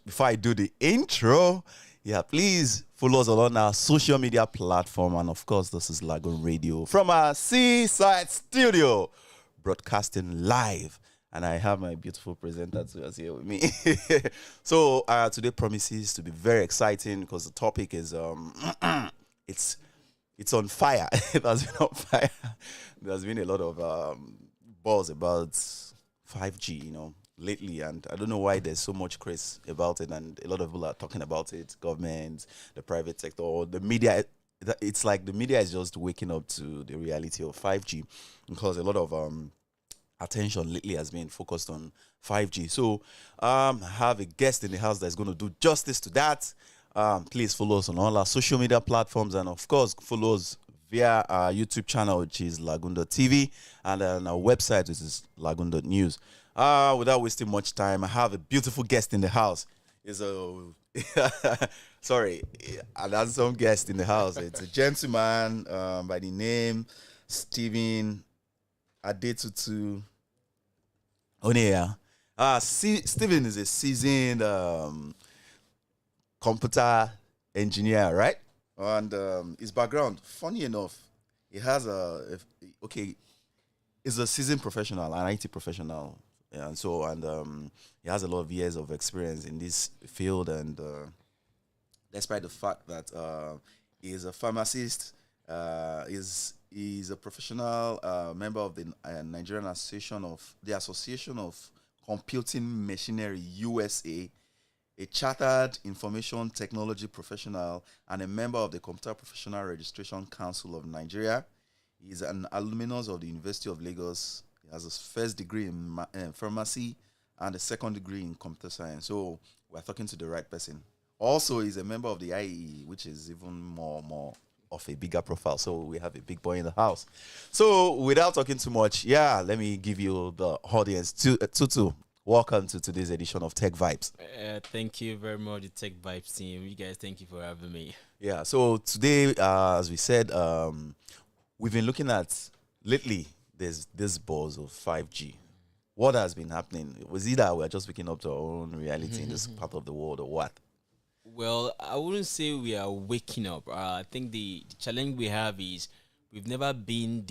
before I do the intro, please follow us on our social media platform. And of course, this is Lagoon Radio from our seaside studio, broadcasting live. And I have my beautiful presenter here with me. So today promises to be very exciting because the topic is it's on fire. It has been on fire. There's been a lot of buzz about 5G, lately, and I don't know why there's so much craze about it, and a lot of people are talking about it. Government, the private sector, or the media. It's like the media is just waking up to the reality of 5G because a lot of attention lately has been focused on 5G. So I have a guest in the house that's going to do justice to that. Please follow us on all our social media platforms, and of course follow us via our YouTube channel, which is Lagoon.TV, and on our website, which is Lagoon.News. Without wasting much time, I have a beautiful guest in the house. It's sorry, an handsome guest in the house. It's a gentleman by the name Stephen Adetutu Oneya. Stephen is a seasoned computer engineer, right? And his background, funny enough, he has he's a seasoned professional, an IT professional, and he has a lot of years of experience in this field. And despite the fact that he's a pharmacist, he's a professional member of the Nigerian Association of Computing Machinery USA, a chartered information technology professional, and a member of the Computer Professional Registration Council of Nigeria. He's an alumnus of the University of Lagos. He has his first degree in pharmacy and a second degree in computer science. So we're talking to the right person. Also, he's a member of the IEE, which is even more of a bigger profile. So we have a big boy in the house. So without talking too much, let me give you the audience. Tutu, welcome to today's edition of Tech Vibes. Thank you very much, the Tech Vibes team. You guys, thank you for having me. Yeah, so today, as we said, we've been looking at, lately, there's this buzz of 5G. What has been happening? Was it that we're just waking up to our own reality in this part of the world, or what? Well, I wouldn't say we are waking up. I think the challenge we have is we've never been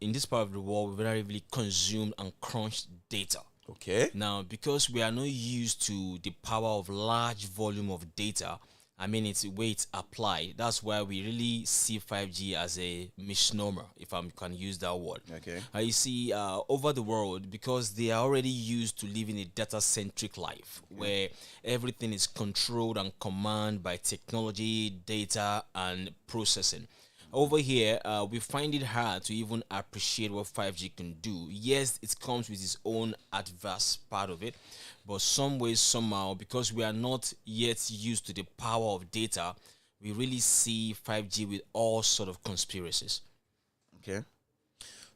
in this part of the world. We've never really consumed and crunched data. Okay. Now, because we are not used to the power of large volume of data, it's the way it's applied. That's why we really see 5G as a misnomer, if I can use that word. Okay. You see, over the world, because they are already used to living a data-centric life, where everything is controlled and commanded by technology, data, and processing. Over here, we find it hard to even appreciate what 5G can do. Yes, it comes with its own adverse part of it, but some way, somehow, because we are not yet used to the power of data, we really see 5G with all sort of conspiracies. Okay.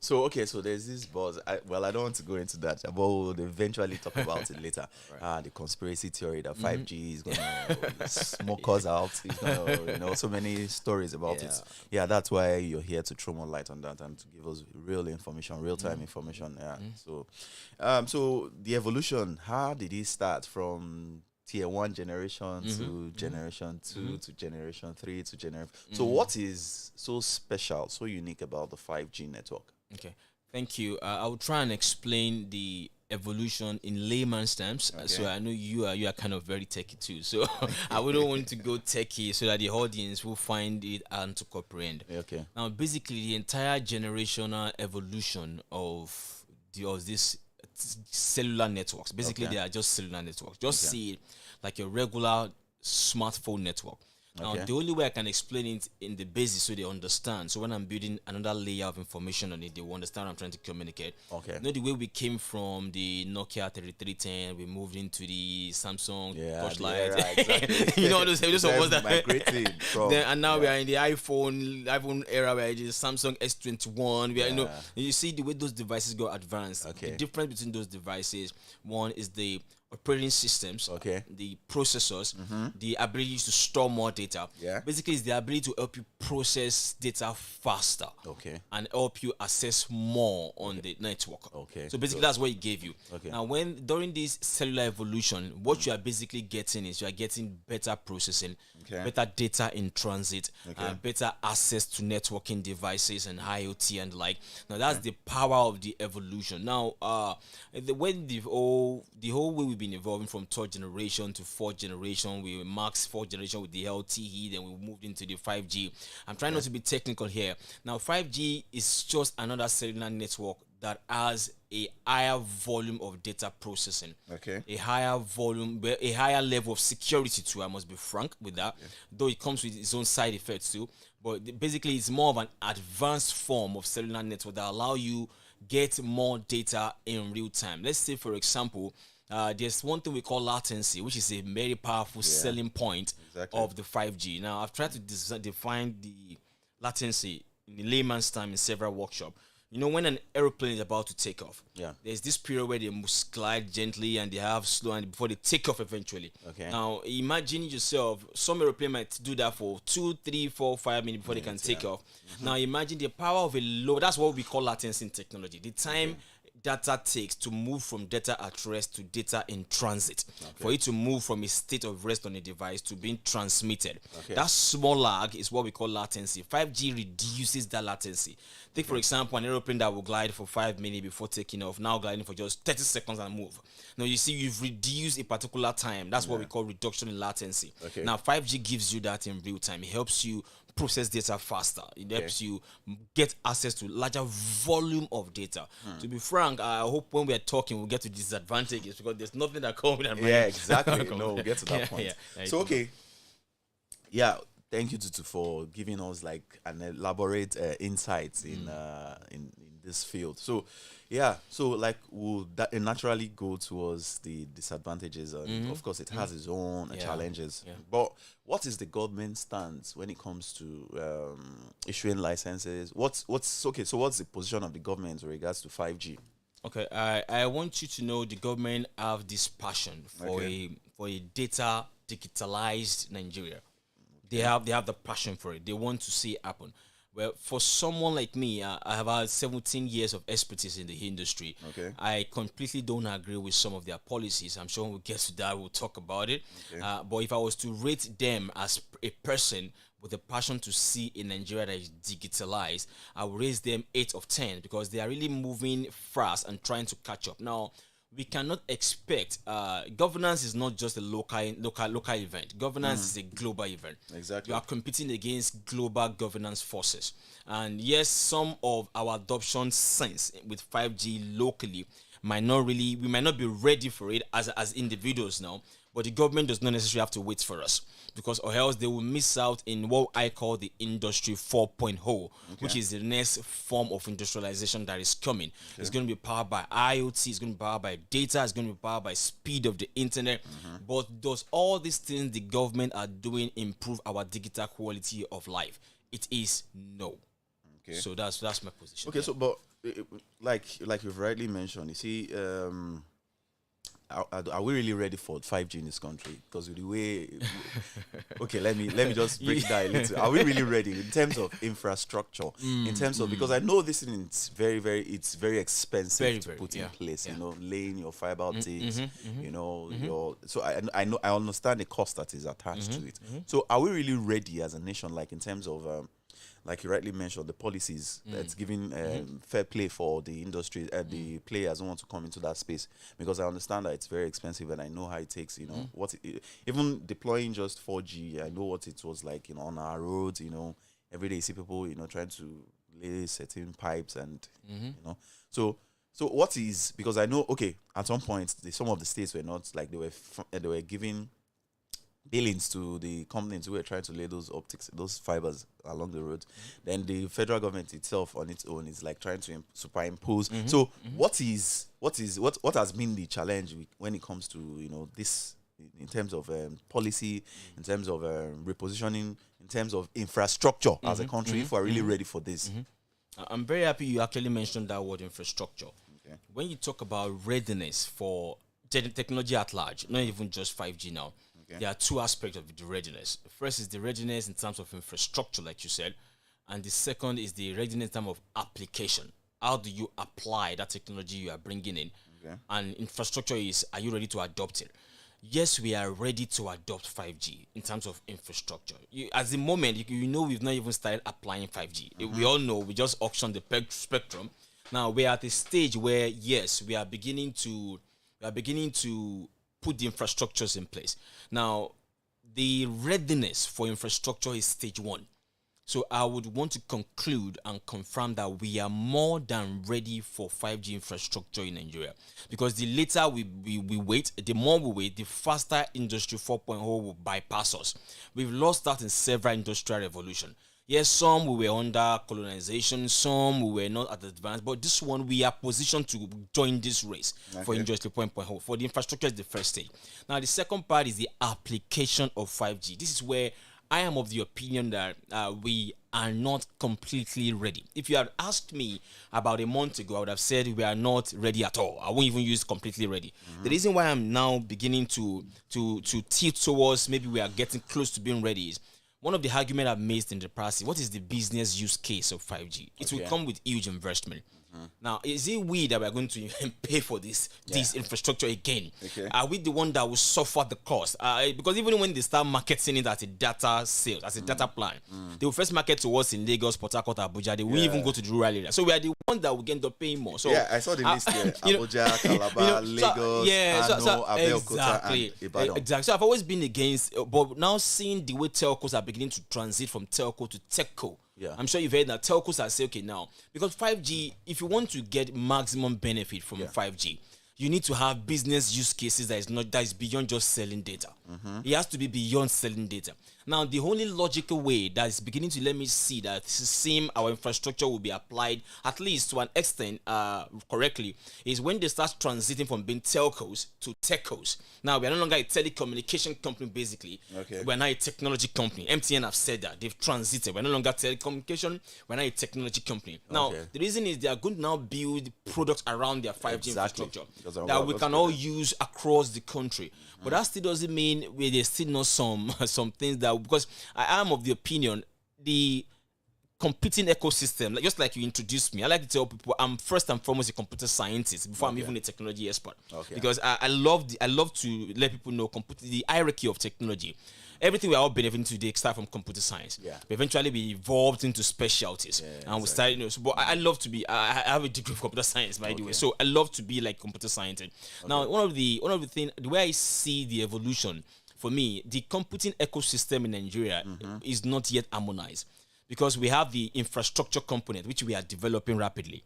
So there's this buzz. I don't want to go into that, but we'll eventually talk about it later. Right. The conspiracy theory that 5G is going to smoke us out. It's gonna, so many stories about it. Yeah, that's why you're here to throw more light on that and to give us real information, real-time information. Yeah. So the evolution, how did it start from tier 1 generation to generation 2 to generation 3 to generation? So what is so special, so unique about the 5G network? Okay, thank you. I will try and explain the evolution in layman's terms. Okay. So I know you are kind of very techie too. So I wouldn't want to go techie so that the audience will find it and to comprehend. Okay. Now, basically, the entire generational evolution of this cellular networks. Basically, they are just cellular networks. Just see it like a regular smartphone network. Now, the only way I can explain it in the basis so they understand. So when I'm building another layer of information on it, they will understand what I'm trying to communicate. Okay. The way we came from the Nokia 3310, we moved into the Samsung Torchlight. Exactly. Those of us that migrated from. And now we are in the iPhone era where it is Samsung S21. We are, you see the way those devices go advanced. Okay. The difference between those devices, one is the operating systems, the processors, the ability to store more data. Basically, it's the ability to help you process data faster and help you access more on the network. So basically, that's what it gave you. Now, during this cellular evolution, what you are basically getting is you are getting better processing, better data in transit, better access to networking devices and IoT and like. Now, that's the power of the evolution. Now, when the whole way we've been evolving from third generation to fourth generation, we maxed fourth generation with the LTE, then we moved into the 5G. I'm trying not to be technical here. Now, 5G is just another cellular network that has a higher volume of data processing, a higher volume, a higher level of security too. I must be frank with that, though it comes with its own side effects too. But basically, it's more of an advanced form of cellular network that allow you get more data in real time. Let's say, for example, there's one thing we call latency, which is a very powerful selling point of the 5G. Now, I've tried to define the latency in the layman's time in several workshops. You know, when an aeroplane is about to take off, there's this period where they must glide gently and they have slow and before they take off eventually. Now, imagine yourself, some aeroplane might do that for 2, 3, 4, 5 minutes before they can take off. Now, imagine the power of a low, that's what we call latency in technology. The time data takes to move from data at rest to data in transit, for it to move from a state of rest on a device to being transmitted. That small lag is what we call latency. 5G reduces that latency. Take, for example, an aeroplane that will glide for 5 minutes before taking off, now gliding for just 30 seconds and move. Now, you see, you've reduced a particular time. That's what we call reduction in latency. Now, 5G gives you that in real time. It helps you process data faster. It helps you get access to larger volume of data. To be frank, I hope when we are talking, we'll get to disadvantages because there's nothing that comes with that. Exactly. No, we'll get to that point. So, thank you, Tutu, for giving us like an elaborate insights in this field. So, like we'll naturally go towards the disadvantages, and of course, it has its own challenges. But what is the government stance when it comes to issuing licenses? What's the position of the government in regards to 5G? Okay, I want you to know the government have this passion for a data digitalized Nigeria. They have the passion for it. They want to see it happen. Well, for someone like me, I have had 17 years of expertise in the industry. I completely don't agree with some of their policies. I'm sure when we get to that, we'll talk about it. But if I was to rate them as a person with a passion to see a Nigeria that is digitalized, I would raise them 8 of 10 because they are really moving fast and trying to catch up. Now, we cannot expect governance is not just a local event. Governance is a global event. You are competing against global governance forces. And yes, some of our adoption sense with 5G locally we might not be ready for it as individuals now, but the government does not necessarily have to wait for us, because or else they will miss out in what I call the industry 4.0, which is the next form of industrialization that is coming. It's going to be powered by IoT, it's going to be powered by data, it's going to be powered by speed of the internet. But does all these things the government are doing improve our digital quality of life? It is no. So that's my position. So but like you've rightly mentioned, you see, are we really ready for 5G in this country? Because with the way, let me just break that a little. Are we really ready in terms of infrastructure? In terms of, because I know this thing is very expensive to put in place. You know, laying your fiber optics. You know, so I know, I understand the cost that is attached to it. So are we really ready as a nation? Like in terms of like you rightly mentioned, the policies that's giving fair play for the industry, the players who want to come into that space. Because I understand that it's very expensive, and I know how it takes, you know, even deploying just 4G, I know what it was like, you know, on our roads, you know, every day you see people, you know, trying to lay certain pipes and, you know. So what is, because I know, at some point, some of the states were not, like they were giving billings to the companies who were trying to lay those optics, those fibers along the road. Then the federal government itself on its own is like trying to superimpose. So what has been the challenge when it comes to, you know, this in terms of policy, in terms of repositioning, in terms of infrastructure as a country, if we're really ready for this? I'm very happy you actually mentioned that word, infrastructure. When you talk about readiness for technology at large, not even just 5G now. Okay. There are two aspects of the readiness. The first is the readiness in terms of infrastructure, like you said, and the second is the readiness in terms of application. How do you apply that technology you are bringing in? Okay. And infrastructure is, are you ready to adopt it? Yes, we are ready to adopt 5G in terms of infrastructure. At the moment, you know, we've not even started applying 5G. We all know we just auctioned the spectrum. Now we're at a stage where, yes, we are beginning to put the infrastructures in place. Now, the readiness for infrastructure is stage one. So I would want to conclude and confirm that we are more than ready for 5G infrastructure in Nigeria. Because the later we wait, the more we wait, the faster Industry 4.0 will bypass us. We've lost that in several industrial revolutions. Yes, some we were under colonization, some we were not at advance, but this one we are positioned to join this race for Industry 4.0. For the infrastructure is the first stage. Now the second part is the application of 5G. This is where I am of the opinion that we are not completely ready. If you had asked me about a month ago, I would have said we are not ready at all. I won't even use completely ready. The reason why I'm now beginning to tilt towards maybe we are getting close to being ready is one of the arguments I've made in the past is what is the business use case of 5G? It will come with huge investment. Now, is it we that we're going to pay for this infrastructure again? Are we the one that will suffer the cost? Because even when they start marketing it as a data sales, as a data plan, they will first market to us in Lagos, Port Harcourt, Abuja. They will even go to the rural area. So we are the ones that will end up paying more. So I saw the list here. Abuja, Calabar, Lagos, Kano, Abeokuta, and Ibadan. Exactly. So I've always been against, but now seeing the way telcos are beginning to transit from telco to techco, I'm sure you've heard that telcos are saying, okay, now, because 5G, if you want to get maximum benefit from 5G, you need to have business use cases that is beyond just selling data. It has to be beyond selling data. Now, the only logical way that is beginning to let me see that our infrastructure will be applied, at least to an extent, correctly, is when they start transiting from being telcos to techcos. Now, we are no longer a telecommunication company, basically. We're now a technology company. MTN have said that. They've transited. We're no longer telecommunication. We're now a technology company. Now, the reason is they are going to now build products around their 5G infrastructure that we can all use across the country. But that still doesn't mean there's still not some things that, because I am of the opinion, the competing ecosystem, just like you introduced me, I like to tell people I'm first and foremost a computer scientist before I'm even a technology expert. Because I love to let people know the hierarchy of technology. Everything we are all benefiting today starts from computer science. But eventually we evolved into specialties. We started, but I love to be, I have a degree of computer science, by the way. So I love to be like computer scientist. Now, one of the things, the way I see the evolution, for me, the computing ecosystem in Nigeria is not yet harmonized. Because we have the infrastructure component, which we are developing rapidly.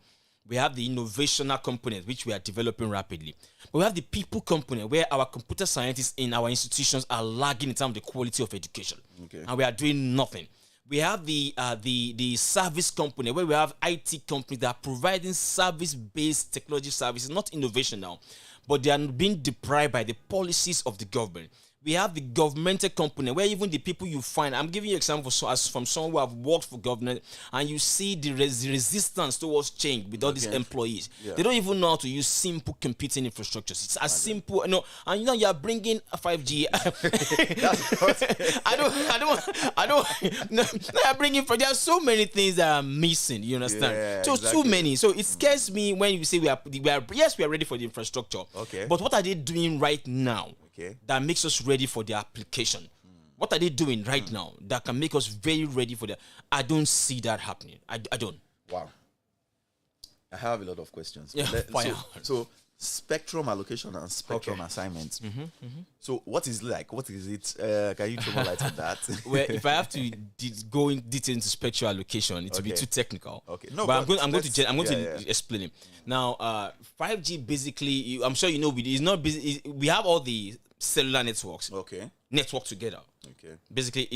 We have the innovational component, which we are developing rapidly. But we have the people component, where our computer scientists in our institutions are lagging in terms of the quality of education. And we are doing nothing. We have the service component, where we have IT companies that are providing service-based technology services, not innovation now, but they are being deprived by the policies of the government. We have the governmental component, where even the people you find, I'm giving you an example from someone who have worked for government, and you see the resistance towards change with all these employees. They don't even know how to use simple computing infrastructures. It's as simple, and you are bringing 5G. I'm bringing. There are so many things that are missing. You understand? Too many. So it scares me when you say we are ready for the infrastructure. But what are they doing right now? That makes us ready for the application. What are they doing right now that can make us very ready for that? I don't see that happening. I don't. Wow. I have a lot of questions. So spectrum allocation and spectrum assignments. So what is it like? What is it? Can you throw more light on that? Well, if I have to go in detail into spectrum allocation, it will be too technical. No, but I'm going to explain it. Now, 5G basically, I'm sure you know, it's not busy. We have all the cellular networks. Network together. Basically,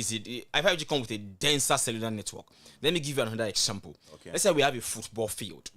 5G comes with a denser cellular network. Let me give you another example. Let's say we have a football field.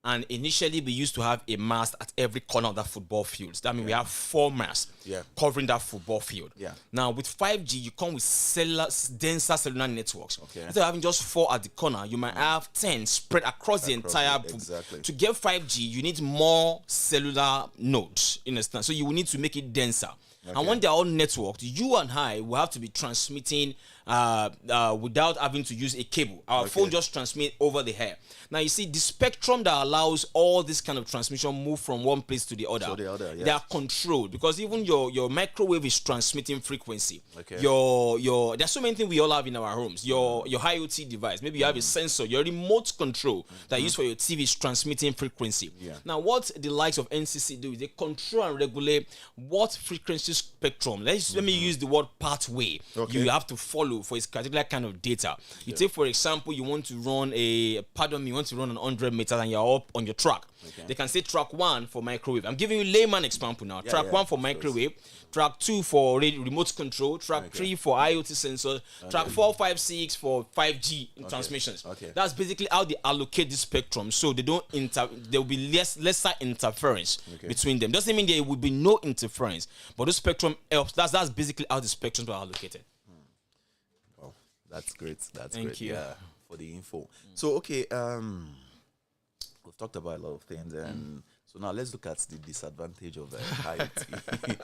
And initially, we used to have a mast at every corner of that football field. That means we have 4 masts covering that football field. Now, with 5G, you come with denser cellular networks. Instead of having just 4 at the corner, you might have 10 spread across the entire. To get 5G, you need more cellular nodes. You understand? So you will need to make it denser. And when they're all networked, you and I will have to be transmitting without having to use a cable. Our phone just transmit over the air. Now you see the spectrum that allows all this kind of transmission move from one place to the other. They are controlled because even your microwave is transmitting frequency. There's so many things we all have in our homes. Your IoT device, maybe you have a sensor. Your remote control that you use for your TV is transmitting frequency. Now what the likes of NCC do is they control and regulate what frequency spectrum. Let me use the word pathway. You have to follow for a particular kind of data. You take, for example, you want to run an 100 meters and you're up on your track. They can say track 1 for microwave. I'm giving you layman example now. Track 1 for microwave, track 2 for remote control, track 3 for IoT sensors, track 4, 5, 6 for 5G transmissions. That's basically how they allocate the spectrum, so there will be lesser interference between them. Doesn't mean there will be no interference, but the spectrum helps. That's basically how the spectrums are allocated. Oh, that's great. Thank you. For the info. So we've talked about a lot of things, and so now let's look at the disadvantage of IoT.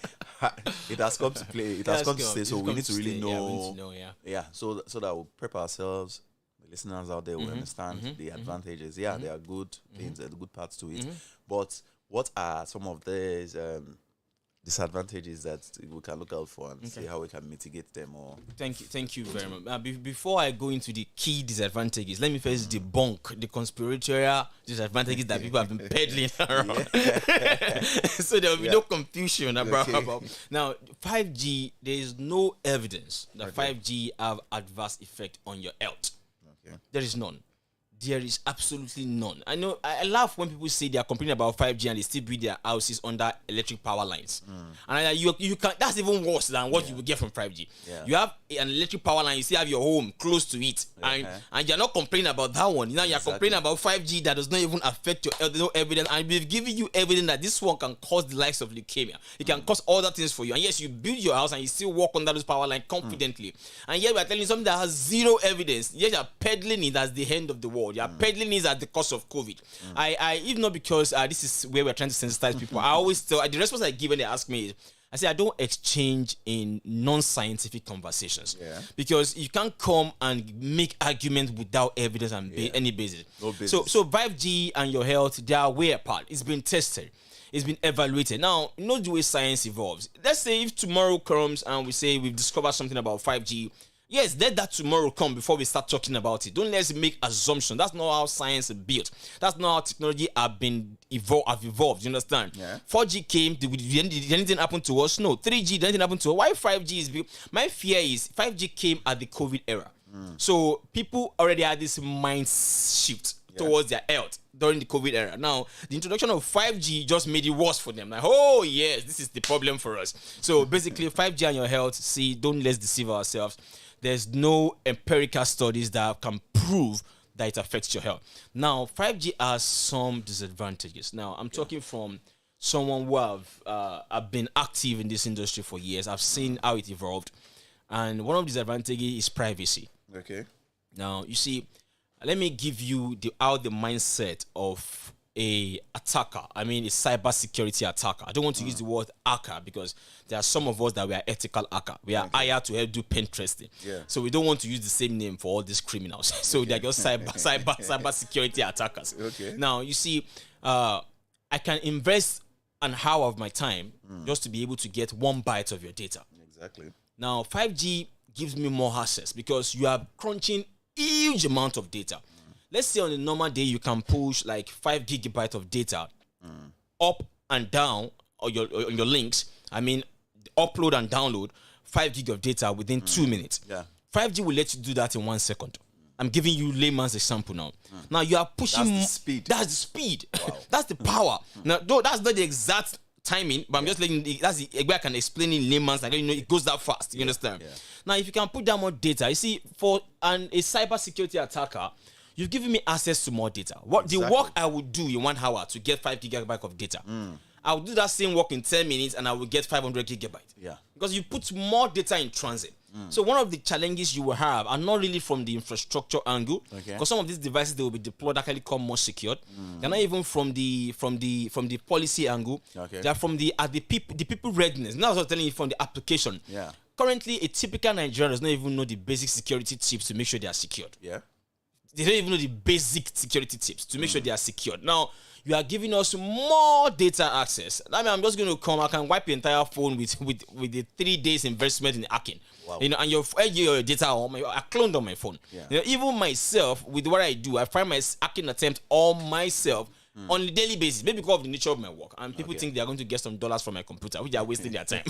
It has come to play. It has come to stay. So we need to really know. So that we'll prep ourselves. The listeners out there will understand the advantages. There are good things and good parts to it. But what are some of these disadvantages that we can look out for and see how we can mitigate them? Or thank you very much. Before I go into the key disadvantages, let me first debunk the conspiratorial disadvantages that people have been peddling around. So there will be no confusion about. Now 5G, there is no evidence that 5G have adverse effect on your health. There is none. There is absolutely none. I know I laugh when people say they are complaining about 5G and they still build their houses under electric power lines. And you can. That's even worse than what you will get from 5G. You have an electric power line, you still have your home close to it, and you're not complaining about that one. Now you're complaining about 5G that does not even affect your health. There's no evidence, and we've given you evidence that this one can cause the likes of leukemia. It can cause other things for you. And yes, you build your house and you still walk under those power line confidently. And yet we're telling you something that has zero evidence. Yet you're peddling it as the end of the world. You are peddling it at the cost of COVID. Even not because this is where we're trying to sensitize people. I always tell the response I give when they ask me is, I say I don't exchange in non-scientific conversations because you can't come and make arguments without evidence and any basis. No basis. So 5G and your health, they are way apart. It's been tested. It's been evaluated. Now, you know the way science evolves. Let's say if tomorrow comes and we say we've discovered something about 5G, yes, let that tomorrow come before we start talking about it. Don't let's make assumptions. That's not how science is built. That's not how technology have evolved. You understand? 4G came. Did anything happen to us? No. 3G, did anything happen to us? Why 5G is built? My fear is 5G came at the COVID era. So people already had this mind shift towards their health during the COVID era. Now, the introduction of 5G just made it worse for them. Like, oh yes, this is the problem for us. So basically, 5G and your health, don't let's deceive ourselves. There's no empirical studies that can prove that it affects your health. Now, 5G has some disadvantages. Now, I'm talking from someone who have been active in this industry for years. I've seen how it evolved. And one of the disadvantages is privacy. Now, you see, let me give you the mindset of a attacker. I mean, a cybersecurity attacker. I don't want to use the word hacker because there are some of us that we are ethical hacker. We are hired to help do pen testing. So we don't want to use the same name for all these criminals. So they're just cybersecurity attackers. Now, you see, I can invest an hour of my time just to be able to get 1 byte of your data. Now, 5G gives me more access because you are crunching huge amount of data. Let's say on a normal day, you can push like 5 gigabytes of data up and down on your links. I mean, upload and download 5 gig of data within 2 minutes. 5G will let you do that in 1 second. I'm giving you layman's example now. Now you are pushing. That's the speed. That's the speed. That's the power. Now, though that's not the exact timing, but I'm just letting that's the way I can explain in layman's. Like, it goes that fast. You understand? Now, if you can put down more data, you see, for a cybersecurity attacker, you've given me access to more data. What the work I would do in 1 hour to get 5 gigabytes of data, I will do that same work in 10 minutes and I will get 500 gigabytes. Yeah. Because you put more data in transit. So one of the challenges you will have are not really from the infrastructure angle, because some of these devices they will be deployed actually come more secured. They're not even from the policy angle. They're from the people readiness. Now I was telling you from the application. Yeah. Currently, a typical Nigerian does not even know the basic security tips to make sure they are secured. Yeah. They don't even know the basic security tips to make sure they are secured. Now, you are giving us more data access. I mean, I'm just going to come. I can wipe your entire phone with the 3 days investment in hacking. Wow. You know, and your data I cloned on my phone. Yeah. You know, even myself, with what I do, I find my hacking attempt on myself on a daily basis, maybe because of the nature of my work, and people think they are going to get some dollars from my computer, which they are wasting their time.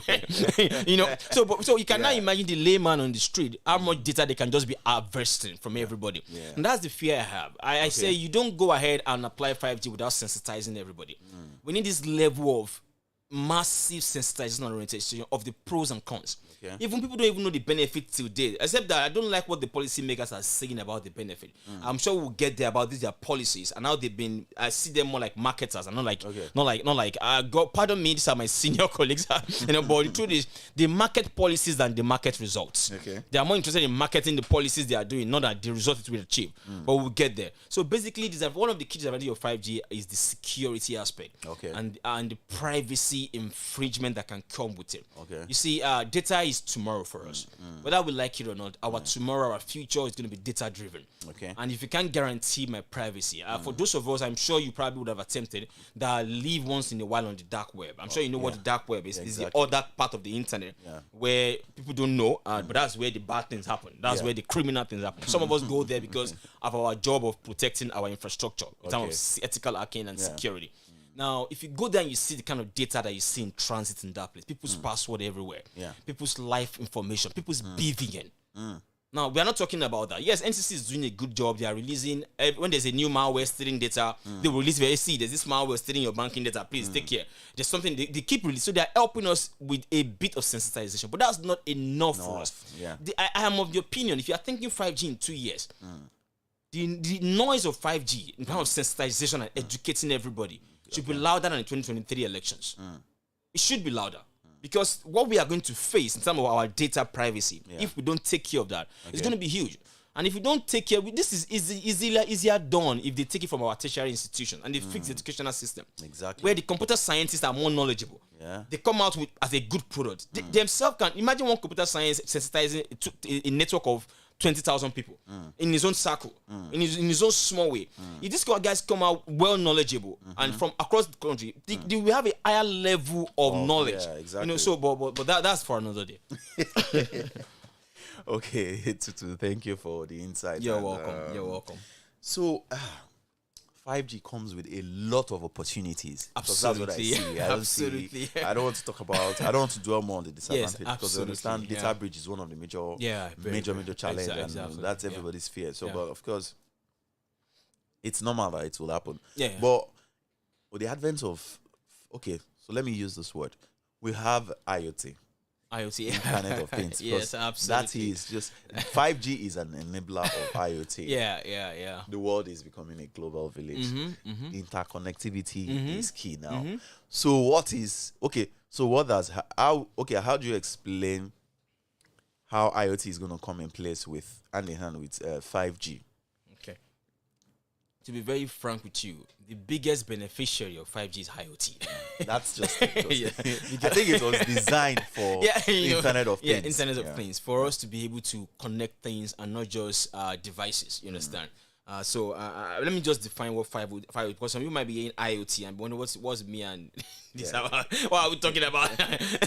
You know, so you can now imagine the layman on the street, how much data they can just be harvesting from everybody. And that's the fear I have. I say you don't go ahead and apply 5G without sensitizing everybody. We need this level of massive sensitization and orientation of the pros and cons. Even people don't even know the benefit till date, except that I don't like what the policymakers are saying about the benefit. I'm sure we'll get there about these their policies and how they've been. I see them more like marketers and not like God, pardon me, these are my senior colleagues. You know, but the truth is they market policies than the market results. They are more interested in marketing the policies they are doing, not that the result it will achieve. But we'll get there. So basically, one of the key disadvantages of 5G is the security aspect and the privacy infringement that can come with it. You see, data is tomorrow for us. Whether we like it or not, our tomorrow, our future is going to be data driven. And if you can't guarantee my privacy, for those of us, I'm sure you probably would have attempted that live once in a while on the dark web. I'm sure you know what the dark web is. It's the other part of the internet where people don't know, but that's where the bad things happen. That's where the criminal things happen. Some of us go there because of our job of protecting our infrastructure in terms of ethical hacking and security. Now, if you go there and you see the kind of data that you see in transit in that place, people's password everywhere, people's life information, people's BVN. Now, we are not talking about that. Yes, NCC is doing a good job. They are releasing, when there's a new malware stealing data, they will release, see, there's this malware stealing your banking data, please take care. There's something, they keep releasing. So they are helping us with a bit of sensitization, but that's not enough for us. I am of the opinion, if you are thinking 5G in 2 years, the noise of 5G in terms of sensitization and educating everybody should be louder than the 2023 elections. It should be louder. Because what we are going to face in terms of our data privacy, if we don't take care of that, it's going to be huge. And if we don't take care, this is easier done if they take it from our tertiary institution and they fix the educational system. Where the computer scientists are more knowledgeable. They come out with as a good product. They themselves can imagine one computer science sensitizing a network of 20,000 people in his own circle, in his own small way. If these guys come out well knowledgeable and from across the country, they will have a higher level of knowledge. You know, so but that's for another day. Okay, thank you for the insight. You're welcome. You're welcome. So 5G comes with a lot of opportunities. Absolutely. That's what I see. I don't want to talk about. I don't want to dwell more on the disadvantage because I understand data breach is one of the major challenge, and that's everybody's fear. So, but of course, it's normal that it will happen. But with the advent of, so let me use this word. We have IoT. Internet of Things. Yes, absolutely. That is just 5G is an enabler of IoT. Yeah. The world is becoming a global village. Interconnectivity is key now. So what is how do you explain how IoT is going to come in place with hand in hand with 5G? Okay. To be very frank with you, the biggest beneficiary of 5G is IoT. That's just it. I think it was designed for Internet of Things. Internet of Things, for us to be able to connect things and not just devices, you understand? So let me just define what 5G, because some people might be hearing IoT and wonder what's me and this what are we talking about?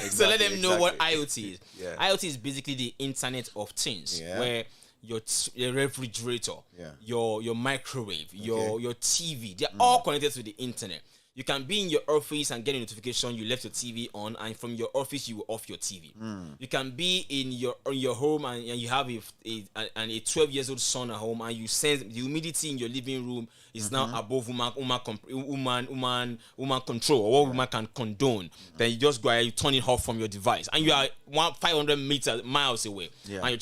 So let them know what IoT is. IoT is basically the Internet of Things, where your refrigerator, your microwave, your TV, they're all connected to the internet. You can be in your office and get a notification you left your TV on, and from your office you will off your TV. You can be in your home and you have a 12 years old son at home, and you sense the humidity in your living room is now above woman control, or what woman can condone. Then you just go and you turn it off from your device, and you are 500 miles away.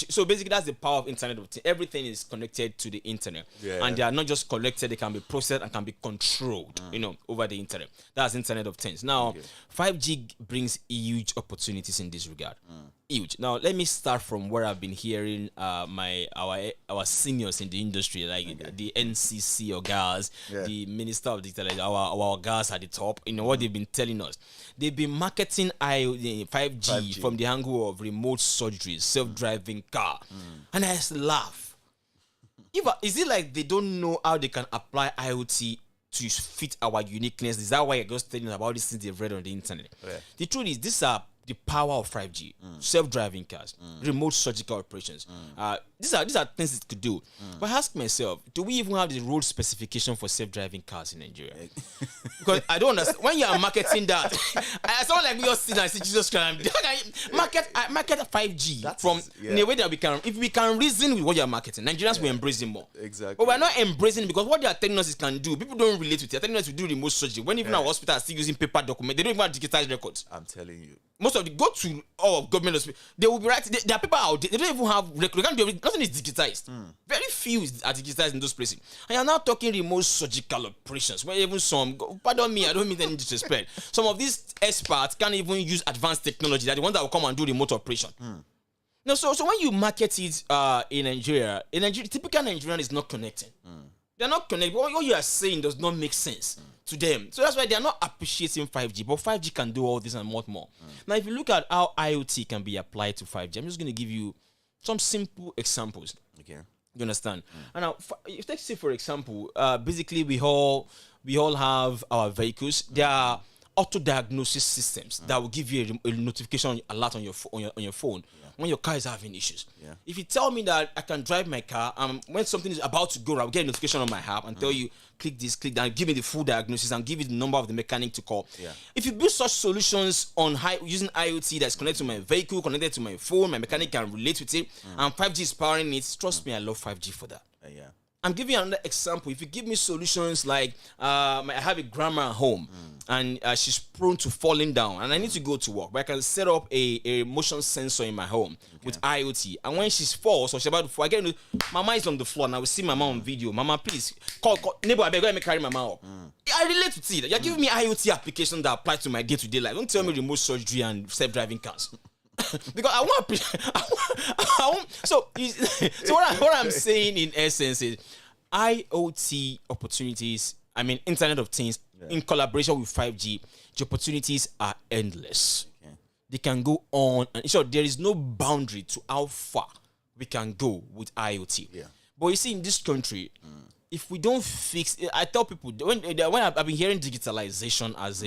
So basically, that's the power of Internet of Things. Everything is connected to the internet, and they are not just collected; they can be processed and can be controlled, over the internet. That's Internet of Things. Now, 5G brings huge opportunities in this regard. Huge. Now, let me start from where I've been hearing our seniors in the industry, like the NCC or guys, the Minister of Digitalization, our guys at the top. What they've been telling us. They've been marketing 5G from the angle of remote surgeries, self-driving car, and I just laugh. Is it like they don't know how they can apply IoT to fit our uniqueness? Is that why you're just telling about these things they've read on the internet? The truth is, these are the power of 5G, self-driving cars, remote surgical operations. These are things it could do. But I ask myself, do we even have the rule specification for self-driving cars in Nigeria? Because I don't understand. When you are marketing that, someone like me just sit and say, Jesus Christ, market 5G in a way that if we can reason with what you are marketing, Nigerians will embrace it more. Exactly. But we're not embracing it because what they are telling us it can do, people don't relate with it. They're telling us to do remote surgery. When even our hospital are still using paper documents, they don't even have digitized records. I'm telling you. Most of the go to government hospitals, they will be right. There are people out there, they don't even have record. Nothing is digitized. Very few are digitized in those places. And you're now talking remote surgical operations, where even some, pardon me, I don't mean any disrespect. Some of these experts can't even use advanced technology. They're the ones that will come and do remote operation. No, so when you market it in Nigeria, typical Nigerian is not connecting. They're not connected. What you are saying does not make sense to them. So that's why they are not appreciating 5G. But 5G can do all this and much more. Now, if you look at how IoT can be applied to 5G, I'm just going to give you some simple examples. Okay. You understand? And now, let's say, for example, basically we all have our vehicles. There are auto-diagnosis systems that will give you a notification alert on your phone when your car is having issues. If you tell me that I can drive my car, when something is about to go, I'll get a notification on my app and tell you, click this, click that, give me the full diagnosis and give you the number of the mechanic to call. If you build such solutions on using IoT that's connected to my vehicle, connected to my phone, my mechanic can relate with it, and 5G is powering it, trust me, I love 5G for that. I'm giving you another example. If you give me solutions like I have a grandma at home and she's prone to falling down and I need to go to work, but I can set up a motion sensor in my home with IoT. And when she falls or she's about to fall, Mama is on the floor and I will see Mama on video. Mama, please call neighbor, I beg, let me carry Mama up. I relate to it. You're giving me IoT applications that apply to my day-to-day life. Don't tell me remote surgery and self-driving cars. Because I want so what I'm saying in essence is IoT opportunities, Internet of Things in collaboration with 5G, the opportunities are endless. They can go on and so there is no boundary to how far we can go with IoT. But you see, in this country, if we don't fix it, I tell people when I've been hearing digitalization as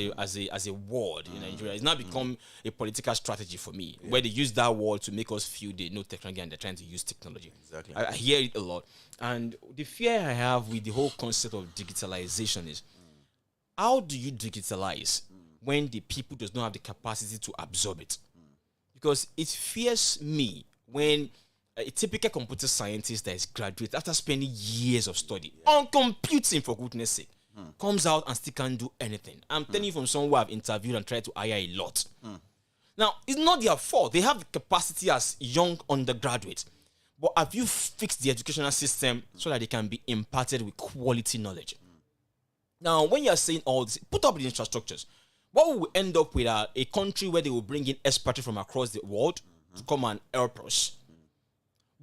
a word in Nigeria, it's now become a political strategy for me, where they use that word to make us feel they know technology and they're trying to use technology. Exactly. I hear it a lot, and the fear I have with the whole concept of digitalization is, how do you digitalize when the people does not have the capacity to absorb it? Because it fears me when a typical computer scientist that is graduate after spending years of study on computing, for goodness sake, comes out and still can't do anything. I'm telling you from someone who I've interviewed and tried to hire a lot. Now, it's not their fault. They have the capacity as young undergraduates. But have you fixed the educational system so that they can be imparted with quality knowledge? Now, when you're saying all this, put up the infrastructures. What will we end up with a country where they will bring in experts from across the world to come and help us?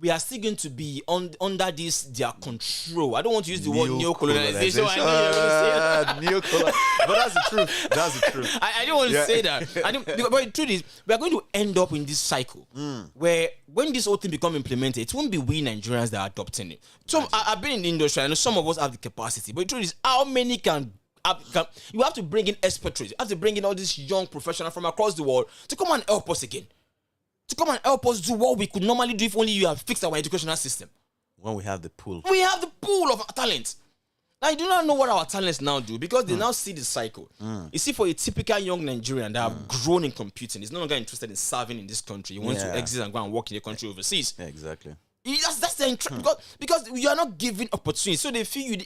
We are still going to be under their control. I don't want to use the word neo-colonization. I know you're going to say that. But that's the truth. That's the truth. I don't want to say that. But the truth is, we are going to end up in this cycle where when this whole thing becomes implemented, it won't be we Nigerians that are adopting it. So I've been in the industry. I know some of us have the capacity. But the truth is, how many can you have to bring in expertise. You have to bring in all these young professionals from across the world to come and help us again. To come and help us do what we could normally do if only you have fixed our educational system. When we have the pool. We have the pool of talent. I do not know what our talents now do because they now see the cycle. You see, for a typical young Nigerian that have grown in computing, is no longer interested in serving in this country. He wants to exit and go and work in a country overseas. Yeah, exactly. That's the interest because you are not given opportunity, so they feel you.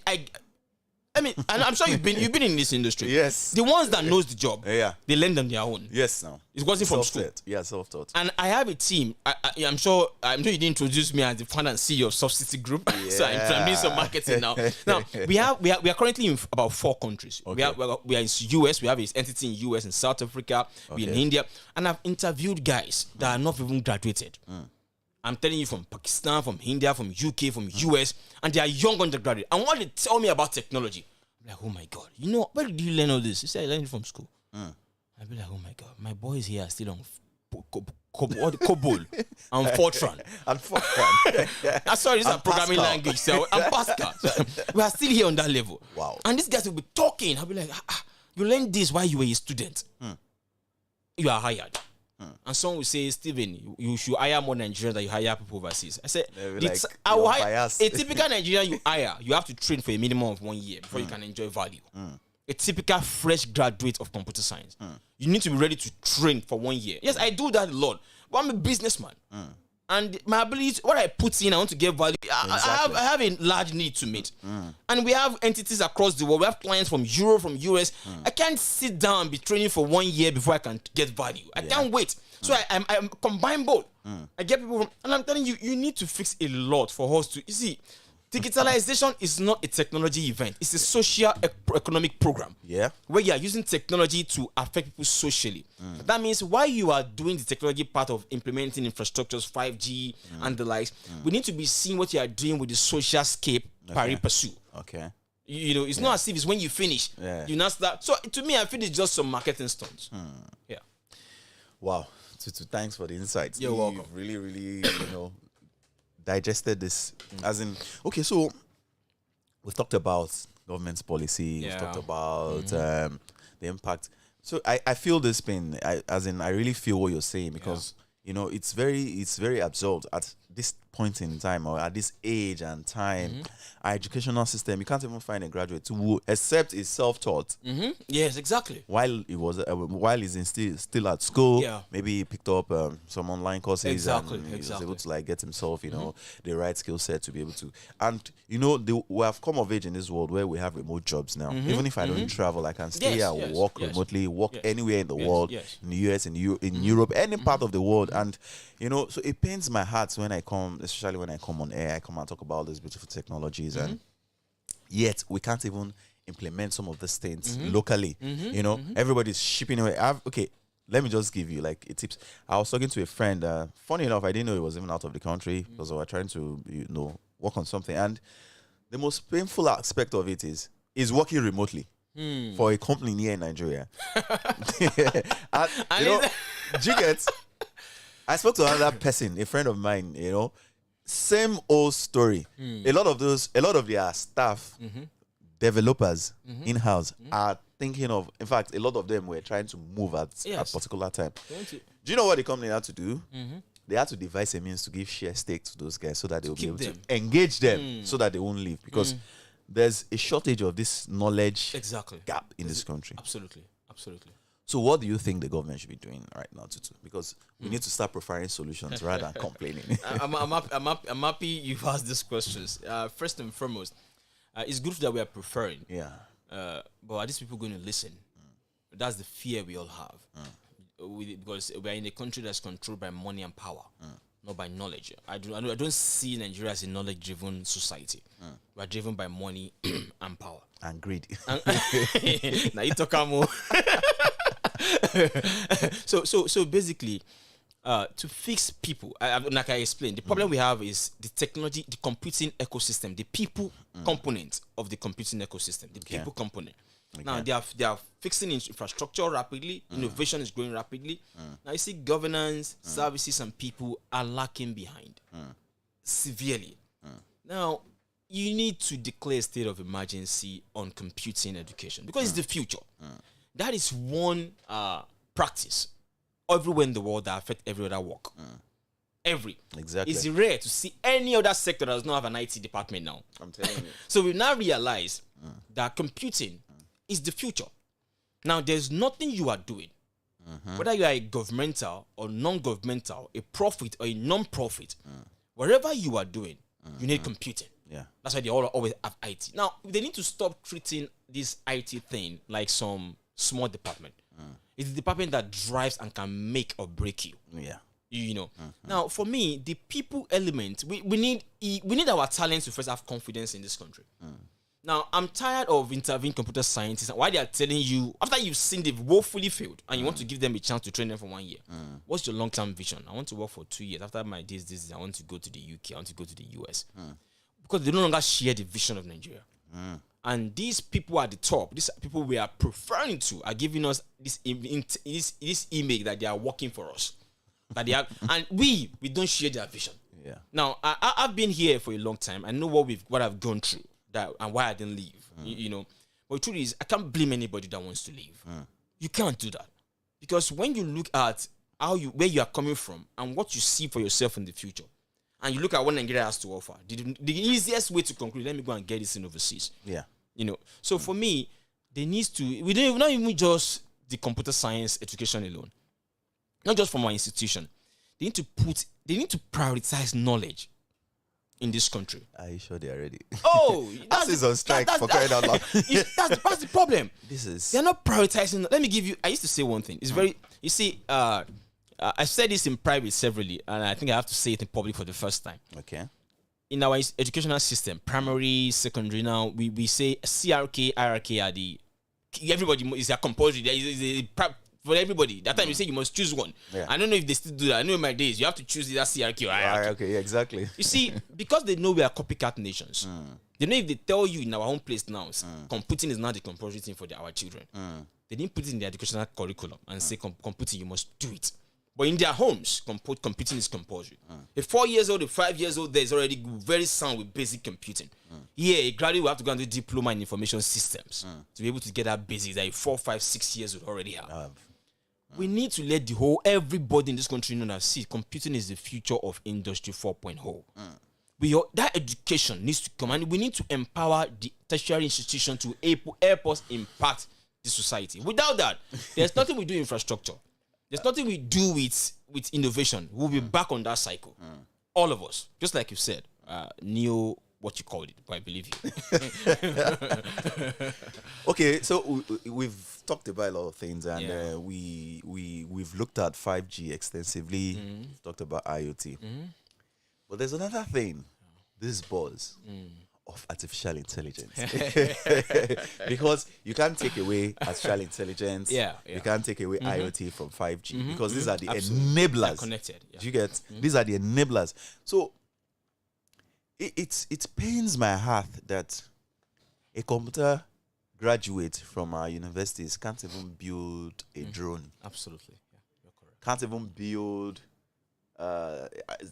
I mean, and I'm sure you've been in this industry. Yes. The ones that knows the job, they learn on their own. Yes, now. It wasn't from school. Yeah, self-taught. And I have a team. I'm sure you didn't introduce me as the founder and CEO of Soft City Group. Yeah. So I'm doing some marketing now. Now we are currently in about 4 countries. Okay. We are in US. We have an entity in US, in South Africa. We're in India, and I've interviewed guys that are not even graduated. I'm telling you, from Pakistan, from India, from UK, from US, and they are young undergraduate. And what they tell me about technology, I'm like, oh my God, where did you learn all this? He said, I learned it from school. I'll be like, oh my God, my boys here are still on COBOL and Fortran. And Fortran. Sorry, this is a programming language. So I'm Pascal. So we are still here on that level. Wow. And these guys will be talking. I'll be like, you learned this while you were a student. You are hired. And someone will say, Stephen, you should hire more Nigerians than you hire people overseas. I said, I will hire a typical Nigerian you hire. You have to train for a minimum of 1 year before you can enjoy value. A typical fresh graduate of computer science. You need to be ready to train for 1 year. Yes, I do that a lot, but I'm a businessman. And my ability, what I put in, I want to get value. I have a large need to meet. And we have entities across the world. We have clients from Europe, from US. I can't sit down and be training for 1 year before I can get value. I can't wait. So I combine both. I get people from, and I'm telling you, you need to fix a lot for us to, you see, digitalization is not a technology event. It's a social economic program. Yeah. Where you are using technology to affect people socially. That means while you are doing the technology part of implementing infrastructures, 5G and the likes, we need to be seeing what you are doing with the social scape pari passu. Okay. It's not as if it's when you finish, you now start. So to me, I feel it's just some marketing stunts. Yeah. Wow. Thanks for the insights. You're welcome. Really, really, digested this as in, okay, so we've talked about government's policy, we've talked about the impact. So I feel this pain, I really feel what you're saying, because it's very absurd at this point in time, or at this age and time. Our educational system, you can't even find a graduate who, except is self-taught. Yes, exactly. While he's still at school, maybe he picked up some online courses, and he was able to get himself, the right skill set to be able to. And we have come of age in this world where we have remote jobs now. Even if I don't travel, I can stay here and work remotely, work anywhere in the world, in the US, in Europe, any part of the world. And so it pains my heart when I come, especially when I come on air, I come and talk about these beautiful technologies, and yet we can't even implement some of these things locally. Everybody's shipping away. Let me just give you a tips. I was talking to a friend. Funny enough, I didn't know he was even out of the country, because we were trying to work on something. And the most painful aspect of it is working remotely for a company near Nigeria. I spoke to another person, a friend of mine, same old story. A lot of their staff, developers in-house are thinking of, in fact, a lot of them were trying to move at a particular time. Do you know what the company had to do? They had to devise a means to give share stake to those guys so that they will be able to engage them so that they won't leave. Because there's a shortage of this knowledge gap in this country. Absolutely. So what do you think the government should be doing right now, Tutu? Because we need to start providing solutions rather than complaining. I'm happy you've asked these questions. First and foremost, it's good that we are preferring. Yeah. But are these people going to listen? That's the fear we all have. Because we are in a country that's controlled by money and power, not by knowledge. I don't see Nigeria as a knowledge-driven society. We are driven by money and power. And greed. Now you talk more. So basically, to fix people, like I explained, the problem we have is the technology, the computing ecosystem, the people component of the computing ecosystem, the people component. Now they are fixing infrastructure rapidly, innovation is growing rapidly. Now you see governance, services, and people are lacking behind severely. Now you need to declare a state of emergency on computing education, because it's the future. That is one practice everywhere in the world that affects every other work. Exactly. It's rare to see any other sector that does not have an IT department now. I'm telling you. So we now realize that computing is the future. Now, there's nothing you are doing, whether you are a governmental or non-governmental, a profit or a non-profit, wherever you are doing, you need computing. Yeah. That's why they all always have IT. Now, they need to stop treating this IT thing like some small department. It's the department that drives and can make or break you. Yeah. You know. Now, for me, the people element, we need our talents to first have confidence in this country. Now, I'm tired of interviewing computer scientists and why they are telling you, after you've seen they've woefully failed and you want to give them a chance to train them for 1 year. What's your long-term vision? I want to work for 2 years. After my this, I want to go to the UK. I want to go to the US. Because they no longer share the vision of Nigeria. And these people at the top, these people we are preferring to, are giving us this image that they are working for us. That they are, and we don't share their vision. Yeah. Now, I've been here for a long time. I know what I've gone through. That and why I didn't leave, you know. But the truth is, I can't blame anybody that wants to leave. You can't do that, because when you look at where you are coming from and what you see for yourself in the future, and you look at what Nigeria has to offer, the easiest way to conclude, let me go and get this in overseas. Yeah, you know. So for me, there needs to not even just the computer science education alone, not just from our institution. They need to prioritize knowledge in this country. Are you sure they're ready? Oh, that's on strike for crying out loud. That's the problem. They're not prioritizing. Let me give you. I used to say one thing. It's very. You see, I said this in private severally, and I think I have to say it in public for the first time. Okay. In our educational system, primary, secondary, now we say CRK, IRK are the everybody is a compulsory. There is for everybody. That time you say you must choose one. Yeah. I don't know if they still do that. I know in my days you have to choose either CRK or IRK. Okay, yeah, exactly. You see, because they know we are copycat nations, they know if they tell you in our own place now, computing is not the compulsory thing for our children. They didn't put it in the educational curriculum and say computing, you must do it. But in their homes, computing is compulsory. A 4 years old, a 5 years old, there is already very sound with basic computing. Yeah, a graduate will have to go and do diploma in information systems to be able to get that basic that a 4, 5, 6 years would already have. We need to let everybody in this country know that, see, computing is the future of Industry 4.0. That education needs to come, and we need to empower the tertiary institution to help us impact the society. Without that, there's nothing we do infrastructure. There's nothing we do with innovation. We'll be back on that cycle. All of us. Just like you said, neo, what you called it, but I believe you. Okay, so we've talked about a lot of things, and we've looked at 5G extensively. We've talked about IoT. But there's another thing, this buzz of artificial intelligence. Because you can't take away artificial intelligence. You can't take away IoT from 5G because these are the enablers. They're connected. Do you get? These are the enablers. So it pains my heart that a computer graduate from our universities can't even build a drone. Absolutely. Yeah, you're correct. Can't even build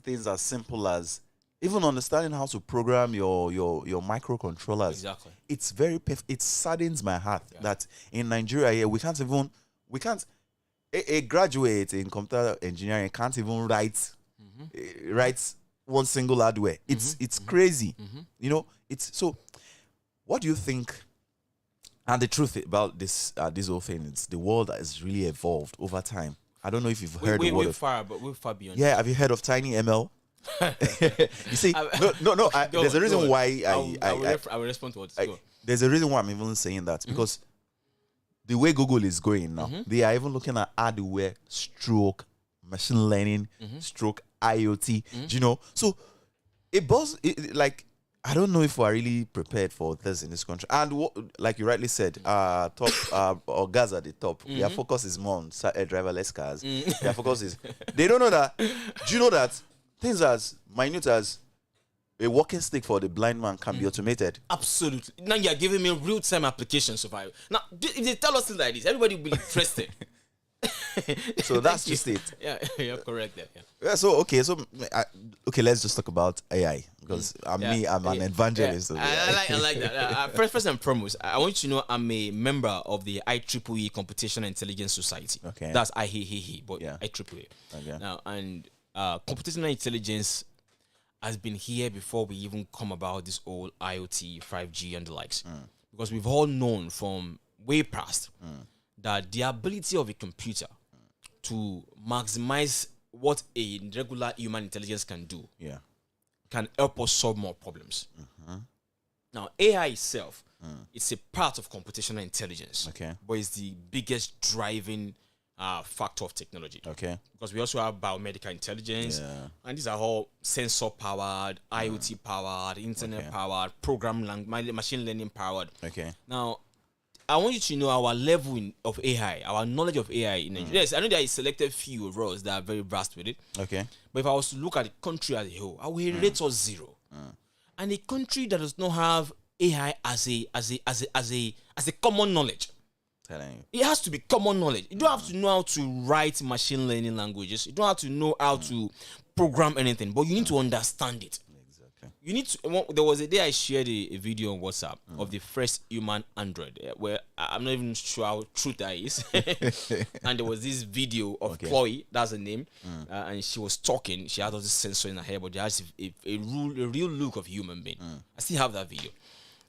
things as simple as even understanding how to program your microcontrollers. Exactly. It's very it saddens my heart that in Nigeria here we can't a graduate in computer engineering can't even write one single hardware. It's crazy. You know, it's so what do you think? And the truth about this whole thing is the world has really evolved over time. I don't know if you've heard of we're far beyond. Yeah, have you heard of Tiny ML? You see, no. There's a reason why I will respond to what. There's a reason why I'm even saying that because the way Google is going now, they are even looking at hardware, stroke, machine learning, stroke IoT. Do you know? So like I don't know if we're really prepared for this in this country. And like you rightly said, top or guys at the top, their focus is more on driverless cars. Their focus is they don't know that. Do you know that things as minute as a walking stick for the blind man can be automated? Absolutely. Now you're giving me real-time applications of it. Now, if they tell us things like this, everybody will be interested. So that's just it. Yeah, you're correct there. Yeah. So okay, let's just talk about AI because I'm an evangelist. Yeah. I like that. First and foremost, I want you to know I'm a member of the IEEE Computational Intelligence Society. Okay. That's IEEE, but IEEE. Okay. Now, and computational intelligence has been here before we even come about this whole IoT, 5G, and the likes. Because we've all known from way past that the ability of a computer to maximize what a regular human intelligence can do can help us solve more problems. Now, AI itself, it's a part of computational intelligence, but it's the biggest driving factor of technology. Because we also have biomedical intelligence, and these are all sensor-powered, IoT-powered, internet-powered, program language, machine learning-powered. Now, I want you to know our level of AI, our knowledge of AI in Nigeria. Yes, I know there is a selected few of us that are very vast with it. But if I was to look at the country as a whole, I will rate us 0. And a country that does not have AI as a common knowledge. It has to be common knowledge. You don't have to know how to write machine learning languages. You don't have to know how to program anything, but you need to understand it. You need to. There was a day I shared a video on WhatsApp of the first human android, where I'm not even sure how true that is. And there was this video of Chloe, that's her name, and she was talking. She had all this sensor in her hair, but she has a real look of human being. I still have that video,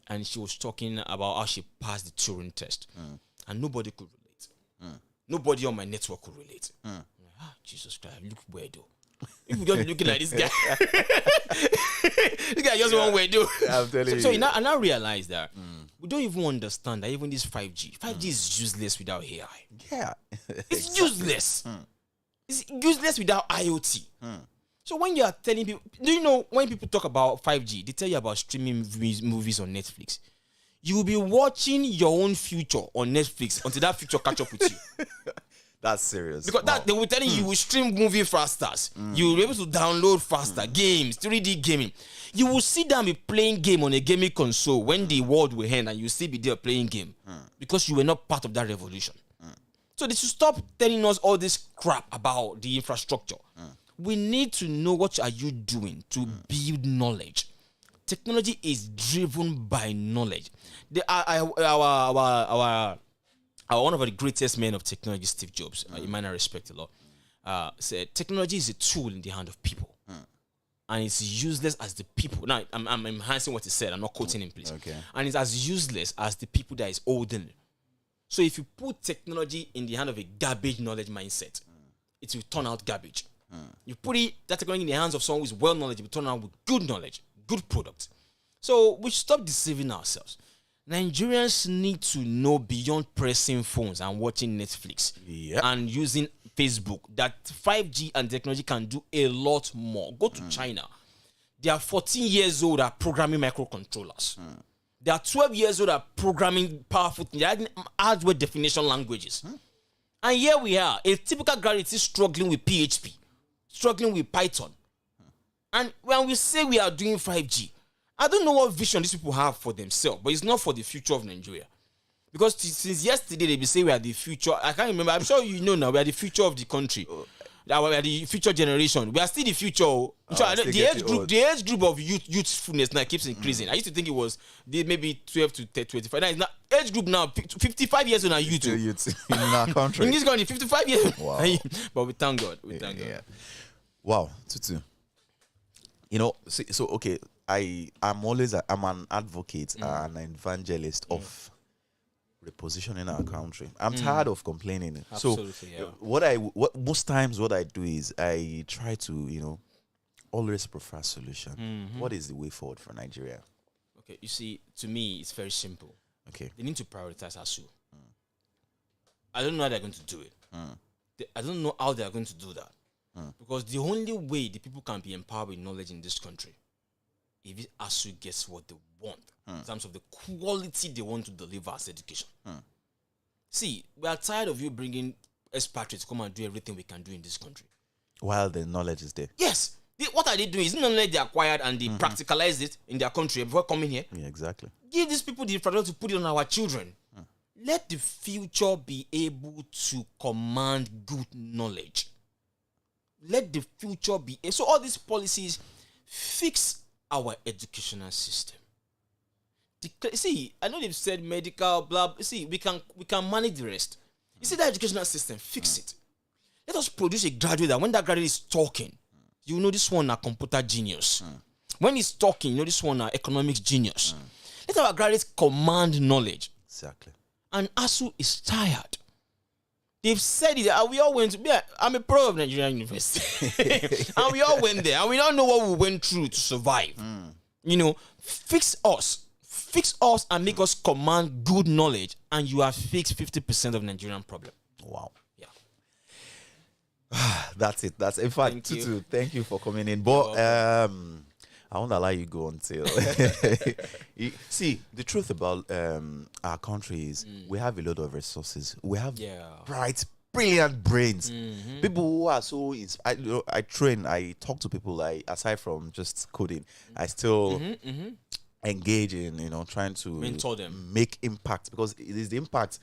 and she was talking about how she passed the Turing test, and nobody could relate. Nobody on my network could relate. Jesus Christ, look weird though. If you just looking like this guy, this guy just one way do. I'm telling you. And I realized that we don't even understand that even this 5G is useless without AI. It's useless. It's useless without IoT. So when you are telling people, do you know when people talk about 5G, they tell you about streaming movies on Netflix. You will be watching your own future on Netflix until that future catch up with you. That's serious. Because that they will tell you will stream movie faster. You will be able to download faster games, 3D gaming. You will sit down and be playing game on a gaming console when the world will end, and you still be there playing game because you were not part of that revolution. So they should stop telling us all this crap about the infrastructure. We need to know what are you doing to build knowledge. Technology is driven by knowledge. One of the greatest men of technology, Steve Jobs, in mine I respect a lot, said technology is a tool in the hand of people. And it's useless as the people. Now, I'm enhancing what he said. I'm not quoting him, please. And it's as useless as the people that is holding it. So if you put technology in the hand of a garbage knowledge mindset, it will turn out garbage. You put that technology in the hands of someone who is well knowledgeable, it will turn out with good knowledge, good product. So we should stop deceiving ourselves. Nigerians need to know beyond pressing phones and watching Netflix and using Facebook that 5G and technology can do a lot more. Go to China. They are 14 years old at programming microcontrollers. They are 12 years old at programming powerful things. They are hardware definition languages. And here we are. A typical graduate is struggling with PHP, struggling with Python. And when we say we are doing 5G, I don't know what vision these people have for themselves, but it's not for the future of Nigeria. Because since yesterday, they be saying we are the future. I can't remember. I'm sure you know now. We are the future of the country. We are the future generation. We are still the future. The age group of youthfulness now keeps increasing. I used to think it was maybe 12 to 25. Now it's not age group now. 55 years old now. Youth in our country. In this country, 55 years. Wow. But we thank God. We thank God. Wow, Tutu. You know, so okay. I'm an advocate and an evangelist of repositioning our country. I'm tired of complaining. Absolutely, what most times what I do is I try to, always prefer solution. What is the way forward for Nigeria? Okay, you see, to me, it's very simple. Okay. They need to prioritize ASU. I don't know how they're going to do it. I don't know how they're going to do that. Because the only way the people can be empowered with knowledge in this country, if ASU gets what they want in terms of the quality they want to deliver as education. See, we are tired of you bringing expatriates to come and do everything we can do in this country. While the knowledge is there. Yes. What are they doing? It's not only they acquired and they practicalize it in their country before coming here. Yeah, exactly. Give these people the infrastructure to put it on our children. Let the future be able to command good knowledge. Let the future be... So all these policies fix our educational system. See, I know they've said medical, blah. See, we can manage the rest. You see that educational system, fix it. Let us produce a graduate that when that graduate is talking, you know this one a computer genius. When he's talking, you know this one a economics genius. Let our graduates command knowledge. Exactly. And ASU is tired. They've said it. And we all went to. I'm a pro of Nigerian University, and we all went there, and we don't know what we went through to survive. You know, fix us, and make us command good knowledge, and you have fixed 50% of Nigerian problem. Wow. Yeah. That's it. That's in fact, Thank Tutu, you. thank you for coming in. But I won't allow you go until see the truth about our country is we have a lot of resources. We have bright, brilliant brains. People who are so I train. I talk to people. Aside from just coding, I still engage in trying to mentor them, make impact, because it is the impact.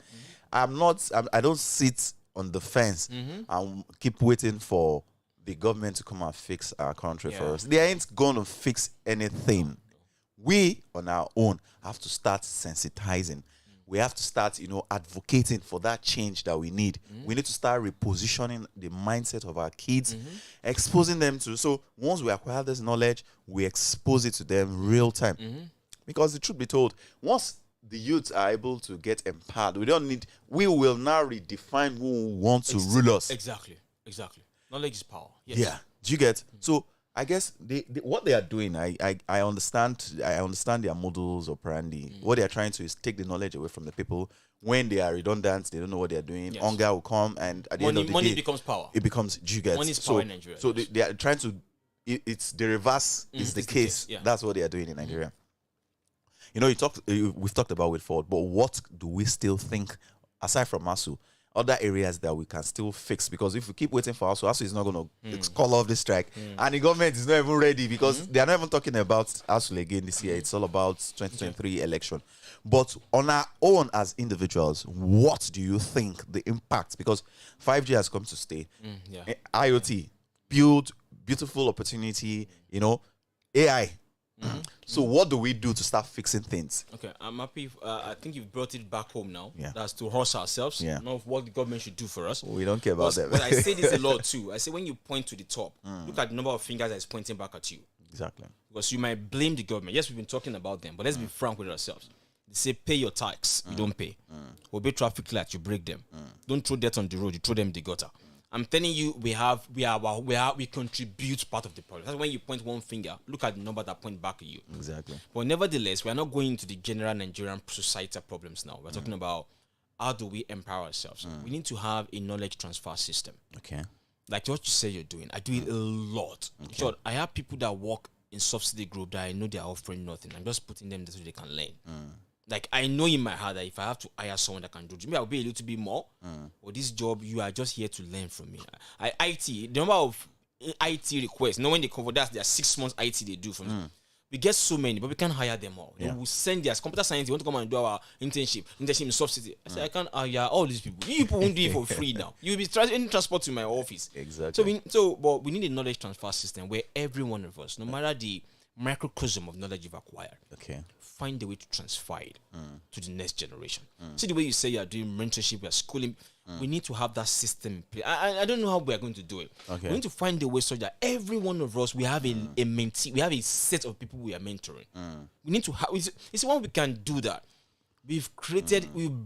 I don't sit on the fence and keep waiting for the government to come and fix our country for us. They ain't gonna fix anything. We on our own have to start sensitizing. We have to start, advocating for that change that we need. We need to start repositioning the mindset of our kids, exposing them to. So once we acquire this knowledge, we expose it to them real time. Because the truth be told, once the youths are able to get empowered, we will now redefine who wants to rule us. Exactly. Knowledge is power. Yes. Yeah. Do you get? So I guess what they are doing, I understand their models operandi. What they are trying to is take the knowledge away from the people. When they are redundant, they don't know what they are doing. Yes. Hunger will come, and at the end of the money day, becomes power. It becomes, do you get? Money is power in Nigeria. So they are trying to. It's the reverse is the case. Yeah. That's what they are doing in Nigeria. We've talked about with Ford, but what do we still think aside from ASU? Other areas that we can still fix, because if we keep waiting for ASU is not going to call off the strike, and the government is not even ready, because they are not even talking about ASU again this year. It's all about 2023 election. But on our own as individuals, what do you think the impact? Because 5G has come to stay. IoT, beautiful opportunity. AI. So what do we do to start fixing things? Okay, I'm happy. I think you've brought it back home now. Yeah. That's to horse ourselves. Yeah. Not what the government should do for us. We don't care about that. But I say this a lot too. I say when you point to the top, look at the number of fingers that is pointing back at you. Exactly. Because you might blame the government. Yes, we've been talking about them, but let's be frank with ourselves. They say pay your tax, you don't pay. Obey traffic lights, you break them. Don't throw dirt on the road, you throw them in the gutter. I'm telling you, we contribute part of the problem. That's when you point one finger, look at the number that point back at you. Exactly. But nevertheless, we are not going into the general Nigerian societal problems now. We're talking about how do we empower ourselves. We need to have a knowledge transfer system. Okay. Like what you say you're doing. I do it a lot. Okay. So I have people that work in subsidy group that I know they are offering nothing. I'm just putting them there so they can learn. Like, I know in my heart that if I have to hire someone that can do it, maybe I'll be a little bit more. But this job, you are just here to learn from me. IT, the number of IT requests, when they cover that, there are 6 months IT they do for me. We get so many, but we can't hire them all. They will send their computer science, they want to come and do our internship in subsidy. I say, I can't hire all these people. You people won't do it for free now. You'll be in transport to my office. Exactly. But we need a knowledge transfer system where every one of us, no matter the microcosm of knowledge you've acquired, find a way to transfer it to the next generation. See the way you say you are doing mentorship, you are schooling. We need to have that system in place. I don't know how we are going to do it. We need to find a way so that every one of us, we have a mentee, we have a set of people we are mentoring. We need to have. It's when we can do that. We've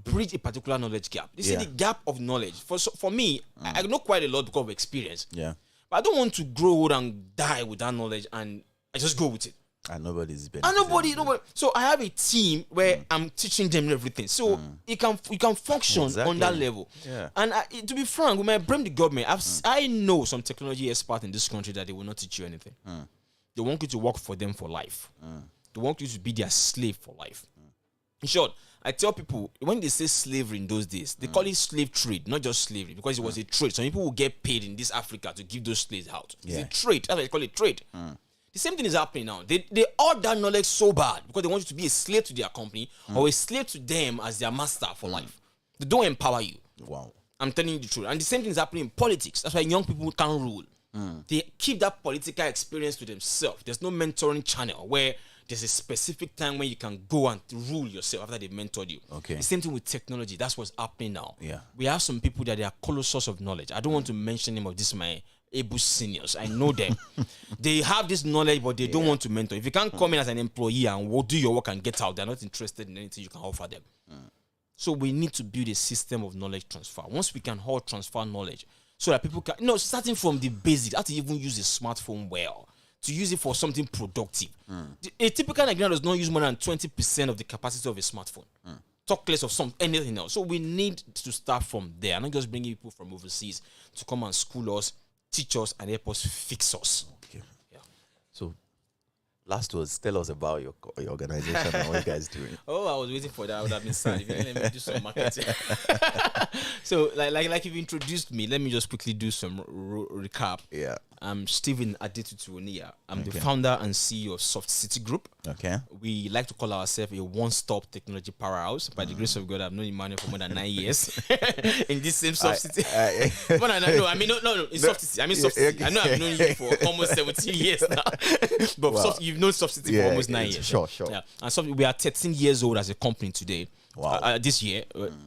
bridged a particular knowledge gap. This is the gap of knowledge. For me, I know quite a lot because of experience. Yeah. But I don't want to grow old and die with that knowledge, and I just go with it. And nobody's been. And nobody. So I have a team where I'm teaching them everything. So you can function on that level. Yeah. And to be frank, we might blame the government. I know some technology experts in this country that they will not teach you anything. They want you to work for them for life. They want you to be their slave for life. In short, I tell people, when they say slavery in those days, they call it slave trade, not just slavery, because it was a trade. Some people will get paid in this Africa to give those slaves out. It's a trade. That's why they call it trade. The same thing is happening now. They all that knowledge so bad because they want you to be a slave to their company or a slave to them as their master for life. They don't empower you. Wow. I'm telling you the truth. And the same thing is happening in politics. That's why young people can't rule. They keep that political experience to themselves. There's no mentoring channel where there's a specific time when you can go and rule yourself after they've mentored you. Okay. The same thing with technology. That's what's happening now. Yeah. We have some people that they are colossus of knowledge. I don't want to mention them of this able seniors. I know them. They have this knowledge, but they don't want to mentor. If you can't come in as an employee and do your work and get out, they're not interested in anything you can offer them. So we need to build a system of knowledge transfer. Once we can all transfer knowledge, so that people can, starting from the basics, how to even use a smartphone well, to use it for something productive. A typical Nigerian does not use more than 20% of the capacity of a smartphone. Talk less of anything else. So we need to start from there, not just bringing people from overseas to come and school us, teach us, and help us fix us. Okay. Yeah. So, last words, tell us about your organization and what you guys doing. Oh, I was waiting for that. I would have been sad if you didn't let me do some marketing. So, like you've introduced me, let me just quickly do some recap. Yeah. I'm Stephen Adetutu-Oniya. I'm the founder and CEO of Soft City Group. Okay. We like to call ourselves a one-stop technology powerhouse. By the grace of God, I've known Emmanuel for more than 9 years in this same Soft City. In Soft City. I mean Soft City. I know I've known you for almost 17 years now. But you've known Soft City for almost 9 years. Sure. Yeah. And we are 13 years old as a company today. Wow. This year,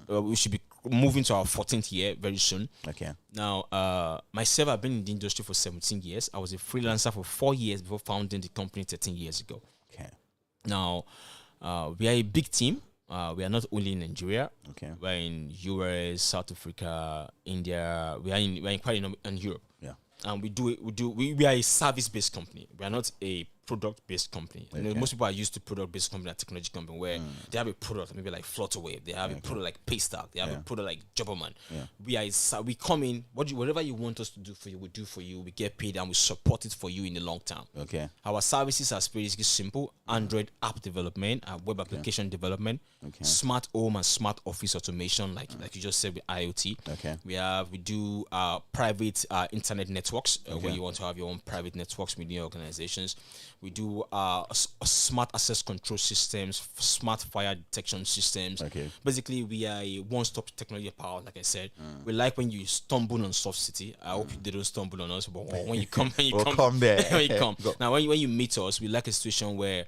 we should be moving to our 14th year very soon. Okay. Now, myself, I've been in the industry for 17 years. I was a freelancer for 4 years before founding the company 13 years ago. Okay. Now, we are a big team. We are not only in Nigeria. Okay. We're in US, South Africa, India. We are quite in Europe. Yeah. And we are a service-based company. We are not a product-based company. Okay. Most people are used to product-based company and technology company where they have a product, maybe like Flutterwave. They have a product like Paystack. They have a product like Jobberman. Yeah. We come in, whatever you want us to do for you, we do for you. We get paid and we support it for you in the long term. Okay. Our services are basically simple: Android app development, web application development, smart home and smart office automation, like you just said with IoT. Okay. We do private internet networks where you want to have your own private networks within your organizations. We do smart access control systems, smart fire detection systems. Okay. Basically, we are a one-stop technology power. Like I said, we like when you stumble on Soft City. I hope they don't stumble on us, but when you come, come there. when you come. Now, when you meet us, we like a situation where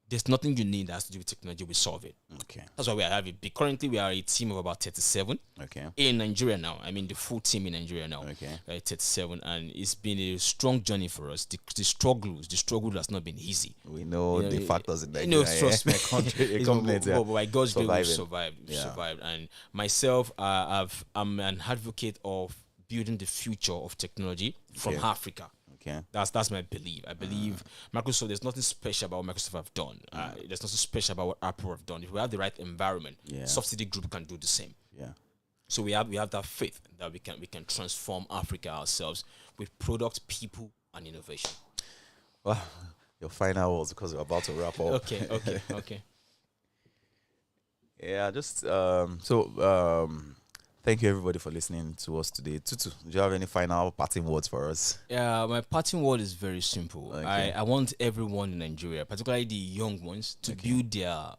there's nothing you need that has to do with technology. We solve it. Okay. That's why we have it big. Currently, we are a team of about 37. Okay. In Nigeria now. I mean, the full team in Nigeria now. Okay. 37, and it's been a strong journey for us. The struggle has not been easy. We know the factors in Nigeria. Trust me. But by God's grace, we've survived. survived. And myself, I'm an advocate of building the future of technology from Africa. Okay. That's my belief. I believe Microsoft, there's nothing special about what Microsoft have done. There's nothing special about what Apple have done. If we have the right environment, Soft City Group can do the same. Yeah. So we have that faith that we can transform Africa ourselves with product, people, and innovation. Well, your final words, because we're about to wrap up. Okay. Yeah, just thank you everybody for listening to us today. Tutu, do you have any final parting words for us? Yeah, my parting word is very simple. Okay. I want everyone in Nigeria, particularly the young ones, to build their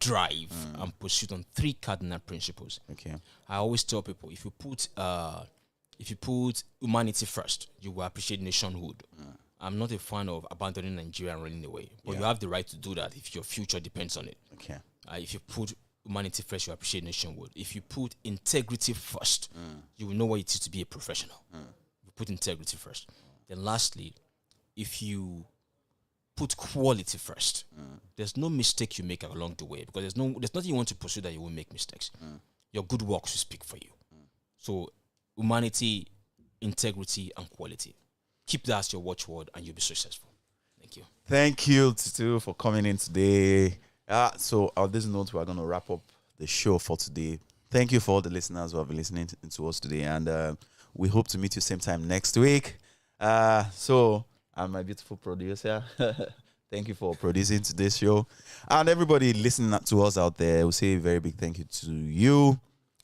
drive and pursuit on 3 cardinal principles. Okay. I always tell people, if you put humanity first, you will appreciate nationhood. I'm not a fan of abandoning Nigeria and running away, but you have the right to do that if your future depends on it. Okay. If you put humanity first, you appreciate nationhood. If you put integrity first, you will know what it is to be a professional. You put integrity first. Then lastly, if you put quality first, there's no mistake you make along the way, because there's nothing you want to pursue that you will make mistakes. Your good works will speak for you. So humanity, integrity, and quality. Keep that as your watchword and you'll be successful. Thank you. Thank you, Tutu, for coming in today. So on this note, we're going to wrap up the show for today. Thank you for all the listeners who have been listening to us today, and we hope to meet you same time next week. So I'm my beautiful producer. Thank you for producing today's show, and everybody listening to us out there, we say a very big thank you to you.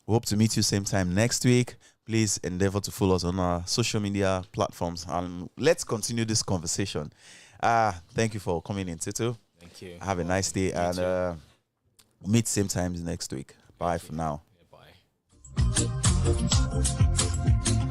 We hope to meet you same time next week. Please endeavor to follow us on our social media platforms, and let's continue this conversation. Thank you for coming in, Tutu. Thank you. Have a nice day, and meet same times next week. Bye for now. Yeah, bye.